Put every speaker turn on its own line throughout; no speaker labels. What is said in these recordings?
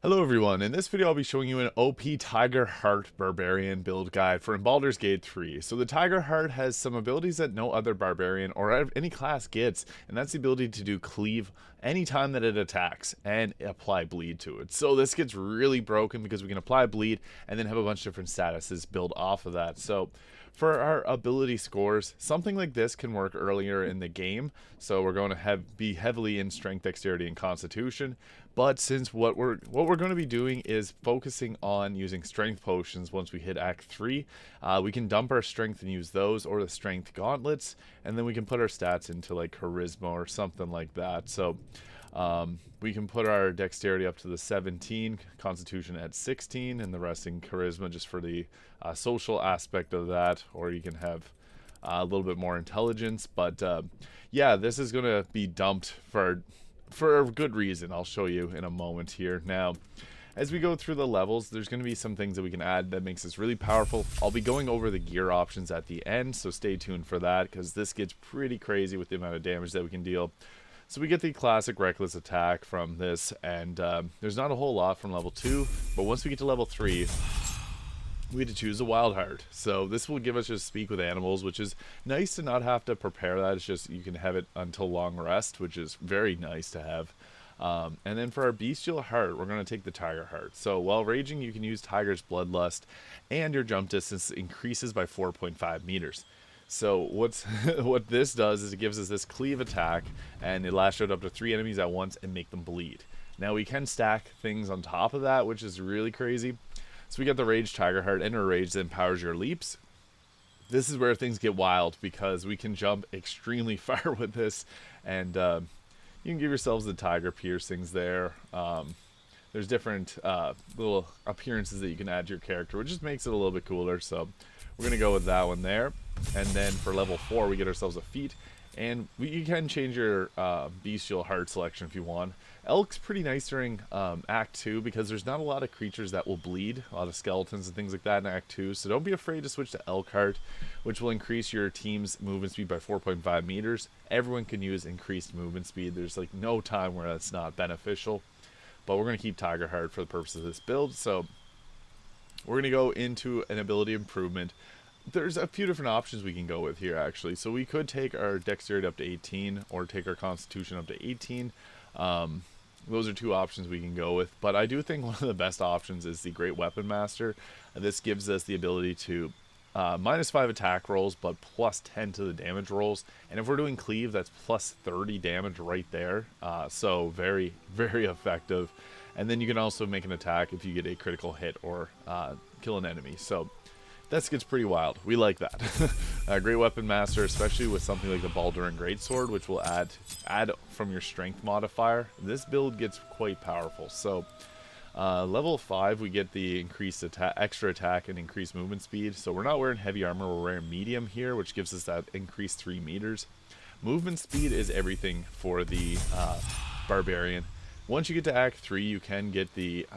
Hello everyone, in this video I'll be showing you an OP Tiger Heart Barbarian build guide for Baldur's Gate 3. So the Tiger Heart has some abilities that no other Barbarian or any class gets, and that's the ability to do cleave anytime that it attacks and apply bleed to it. So this gets really broken because we can apply bleed and then have a bunch of different statuses build off of that. So for our ability scores, something like this can work earlier in the game. So we're going to be heavily in strength, dexterity, and constitution. But since what we're going to be doing is focusing on using strength potions once we hit Act 3, we can dump our strength and use those, or the strength gauntlets, and then we can put our stats into like charisma or something like that. So we can put our dexterity up to the 17, constitution at 16, and the rest in charisma just for the social aspect of that, or you can have a little bit more intelligence. But yeah, this is going to be dumped for a good reason. I'll show you in a moment here. Now, as we go through the levels, there's going to be some things that we can add that makes this really powerful. I'll be going over the gear options at the end, so stay tuned for that, because this gets pretty crazy with the amount of damage that we can deal. So we get the classic reckless attack from this, and there's not a whole lot from level 2, but once we get to level 3, we get to choose a wild heart. So this will give us just speak with animals, which is nice to not have to prepare that. It's just you can have it until long rest, which is very nice to have. And then for our bestial heart, we're going to take the tiger heart. So while raging, you can use tiger's bloodlust, and your jump distance increases by 4.5 meters. So what this does is it gives us this cleave attack, and it lashes out up to 3 enemies at once and make them bleed. Now we can stack things on top of that, which is really crazy. So we got the Rage Tiger Heart, Enter Rage that empowers your leaps. This is where things get wild because we can jump extremely far with this, and you can give yourselves the tiger piercings there. There's different little appearances that you can add to your character, which just makes it a little bit cooler. So we're going to go with that one there. And then for level 4, we get ourselves a feat. And you can change your bestial heart selection if you want. Elk's pretty nice during Act 2 because there's not a lot of creatures that will bleed, a lot of skeletons and things like that in Act 2. So don't be afraid to switch to Elk Heart, which will increase your team's movement speed by 4.5 meters. Everyone can use increased movement speed. There's like no time where that's not beneficial. But we're going to keep Tiger Heart for the purpose of this build. So we're going to go into an ability improvement. There's a few different options we can go with here, actually. So we could take our dexterity up to 18 or take our constitution up to 18. Those are two options we can go with. But I do think one of the best options is the Great Weapon Master. This gives us the ability to -5 attack rolls, but plus 10 to the damage rolls. And if we're doing cleave, that's plus 30 damage right there. So very, very effective. And then you can also make an attack if you get a critical hit or kill an enemy. So this gets pretty wild. We like that. Great Weapon Master, especially with something like the Baldur and Greatsword, which will add from your strength modifier. This build gets quite powerful. So level 5, we get the increased extra attack and increased movement speed. So we're not wearing heavy armor, we're wearing medium here, which gives us that increased 3 meters. Movement speed is everything for the Barbarian. Once you get to Act 3, you can get the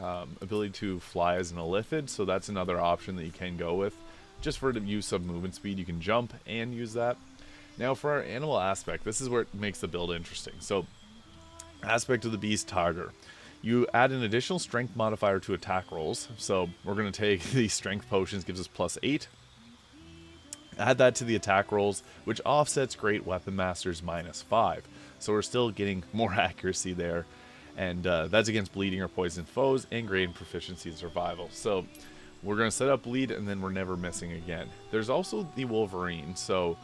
ability to fly as an Illithid, so that's another option that you can go with. Just for to use some movement speed, you can jump and use that. Now for our animal aspect, this is where it makes the build interesting. So, aspect of the beast tiger. You add an additional strength modifier to attack rolls. So we're going to take the strength potions, gives us plus 8. Add that to the attack rolls, which offsets Great Weapon Master's -5. So we're still getting more accuracy there. And that's against bleeding or poisoned foes and gain proficiency in survival. So we're going to set up bleed, and then we're never missing again. There's also the Wolverine. So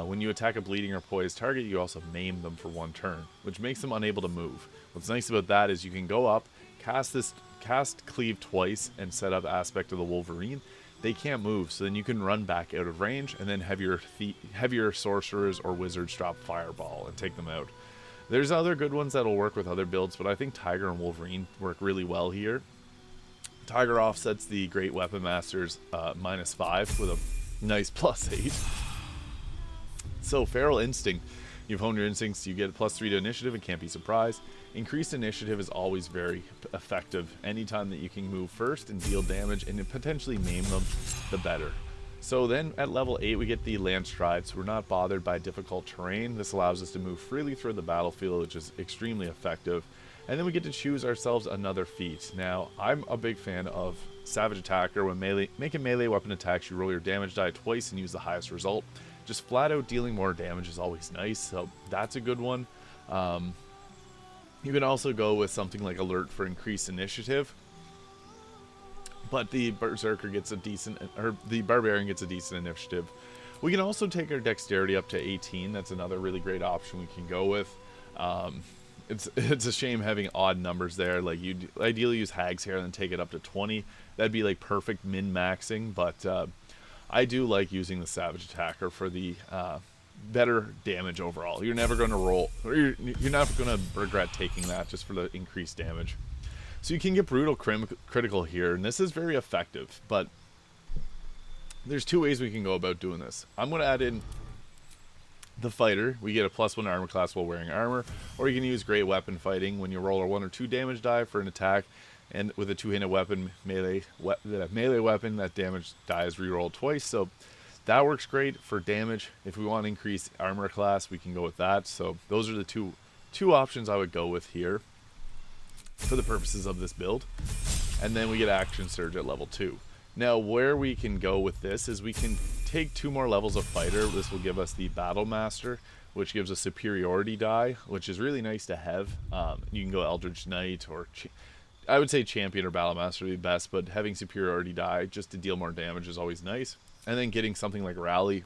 when you attack a bleeding or poised target, you also maim them for 1 turn, which makes them unable to move. What's nice about that is you can go up, cast cleave twice, and set up aspect of the Wolverine. They can't move, so then you can run back out of range, and then have your sorcerers or wizards drop fireball and take them out. There's other good ones that'll work with other builds, but I think Tiger and Wolverine work really well here. Tiger offsets the Great Weapon Master's -5 with a nice plus 8. So Feral Instinct. You've honed your instincts, you get plus 3 to initiative and can't be surprised. Increased initiative is always very effective. Anytime that you can move first and deal damage and potentially maim them, the better. So then at level 8 we get the Land Stride, so we're not bothered by difficult terrain. This allows us to move freely through the battlefield, which is extremely effective. And then we get to choose ourselves another feat. Now, I'm a big fan of Savage Attacker. When making melee weapon attacks, you roll your damage die twice and use the highest result. Just flat out dealing more damage is always nice, so that's a good one. You can also go with something like Alert for increased initiative, but the Berserker gets a decent, or the Barbarian gets a decent initiative. We can also take our Dexterity up to 18. That's another really great option we can go with. It's a shame having odd numbers there. Like, you'd ideally use Hag's Hair and then take it up to 20. That'd be like perfect min-maxing, but I do like using the Savage Attacker for the better damage overall. You're never going to roll, or you're not going to regret taking that just for the increased damage. So you can get Brutal Critical here, and this is very effective, but there's two ways we can go about doing this. I'm going to add in the Fighter. We get a +1 armor class while wearing armor, or you can use Great Weapon Fighting when you roll a 1 or 2 damage die for an attack, and with a 2-handed weapon, melee weapon, that damage die is rerolled twice, so that works great for damage. If we want to increase armor class, we can go with that. So those are the two options I would go with here for the purposes of this build. And then we get Action Surge at level 2. Now, where we can go with this is we can take 2 more levels of Fighter. This will give us the Battle Master, which gives a superiority die, which is really nice to have. You can go Eldritch Knight, or I would say Champion or Battle Master would be best, but having superiority die just to deal more damage is always nice. And then getting something like Rally,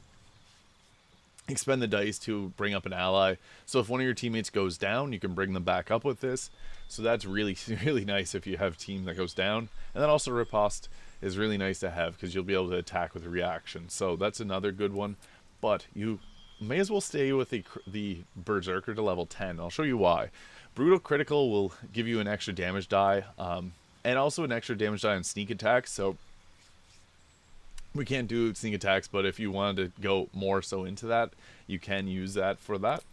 expend the dice to bring up an ally. So if one of your teammates goes down, you can bring them back up with this. So that's really, really nice if you have a team that goes down. And then also Riposte is really nice to have because you'll be able to attack with a reaction. So that's another good one. But you may as well stay with the Berserker to level 10. I'll show you why. Brutal Critical will give you an extra damage die, and also an extra damage die on sneak attacks. So we can't do sneak attacks, but if you wanted to go more so into that, you can use that for that.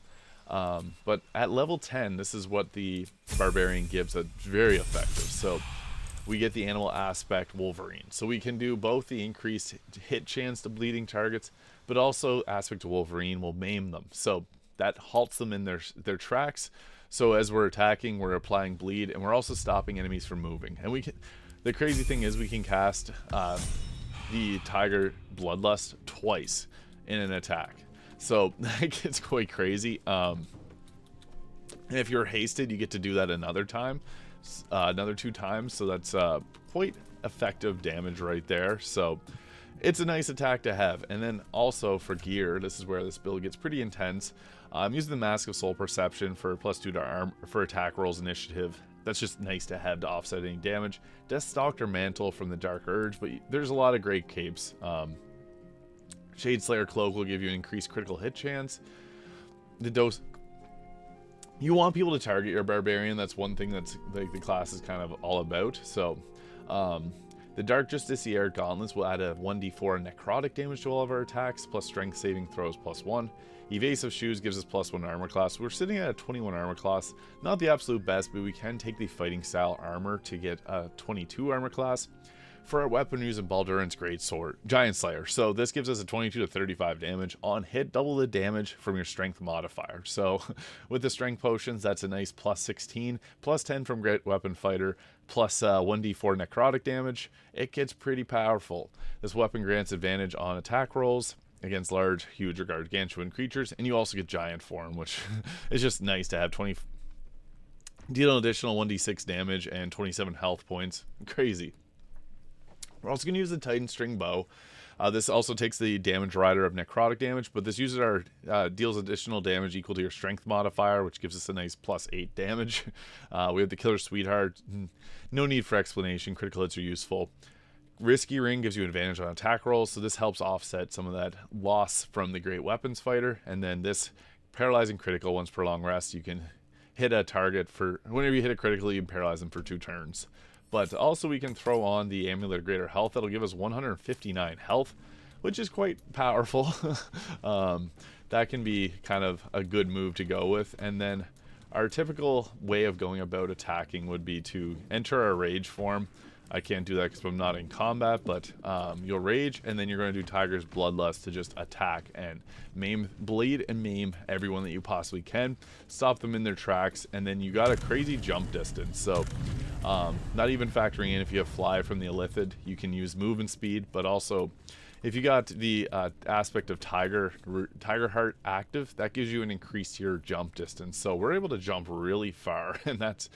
But at level 10, this is what the Barbarian gives. That's very effective. So we get the Animal Aspect Wolverine. So we can do both the increased hit chance to bleeding targets, but also Aspect Wolverine will maim them. So that halts them in their tracks. So as we're attacking, we're applying bleed, and we're also stopping enemies from moving. And we can, the crazy thing is we can cast the Tiger Bloodlust twice in an attack. So that gets quite crazy. And if you're hasted, you get to do that another time, another 2 times. So that's quite effective damage right there. So it's a nice attack to have. And then also for gear, this is where this build gets pretty intense. I'm using the Mask of Soul Perception for +2 to arm for attack rolls initiative. That's just nice to have to offset any damage. Deathstalker Mantle from the Dark Urge, but there's a lot of great capes. Shade Slayer Cloak will give you an increased critical hit chance. The dose. You want people to target your Barbarian. That's one thing that's like the class is kind of all about. So, the Dark Justiciar Gauntlets will add a 1d4 necrotic damage to all of our attacks, plus strength saving throws +1. Evasive Shoes gives us +1 armor class. We're sitting at a 21 armor class. Not the absolute best, but we can take the fighting style armor to get a 22 armor class. For our weapon, we're using Baldur's Great Sword, Giant Slayer. So this gives us a 22 to 35 damage. On hit, double the damage from your strength modifier. So with the strength potions, that's a nice +16, +10 from Great Weapon Fighter, plus 1d4 necrotic damage. It gets pretty powerful. This weapon grants advantage on attack rolls against large, huge, or gargantuan creatures, and you also get giant form, which is just nice to have. Deal an additional 1d6 damage and 27 health points. Crazy. We're also going to use the Titan String Bow. This also takes the damage rider of necrotic damage, but this uses our deals additional damage equal to your strength modifier, which gives us a nice +8 damage. We have the Killer Sweetheart. No need for explanation. Critical hits are useful. Risky Ring gives you advantage on attack rolls, so this helps offset some of that loss from the Great Weapons Fighter. And then this Paralyzing Critical, once per long rest, you can hit a target for, whenever you hit a critical, you can paralyze them for 2 turns. But also we can throw on the Amulet of Greater Health. That'll give us 159 health, which is quite powerful. That can be kind of a good move to go with. And then our typical way of going about attacking would be to enter our Rage form. I can't do that because I'm not in combat, but you'll rage, and then you're going to do Tiger's Bloodlust to just attack and bleed and maim everyone that you possibly can, stop them in their tracks, and then you got a crazy jump distance. So not even factoring in if you have fly from the Illithid, you can use move and speed, but also if you got the aspect of Tiger Heart active, that gives you an increase to your jump distance. So we're able to jump really far, and that's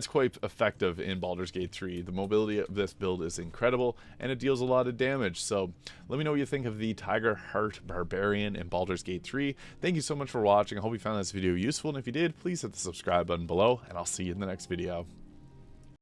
quite effective in Baldur's Gate 3. The mobility of this build is incredible, and it deals a lot of damage. So let me know what you think of the Tiger Heart Barbarian in Baldur's Gate 3. Thank you so much for watching. I hope you found this video useful, and if you did, please hit the subscribe button below, and I'll see you in the next video.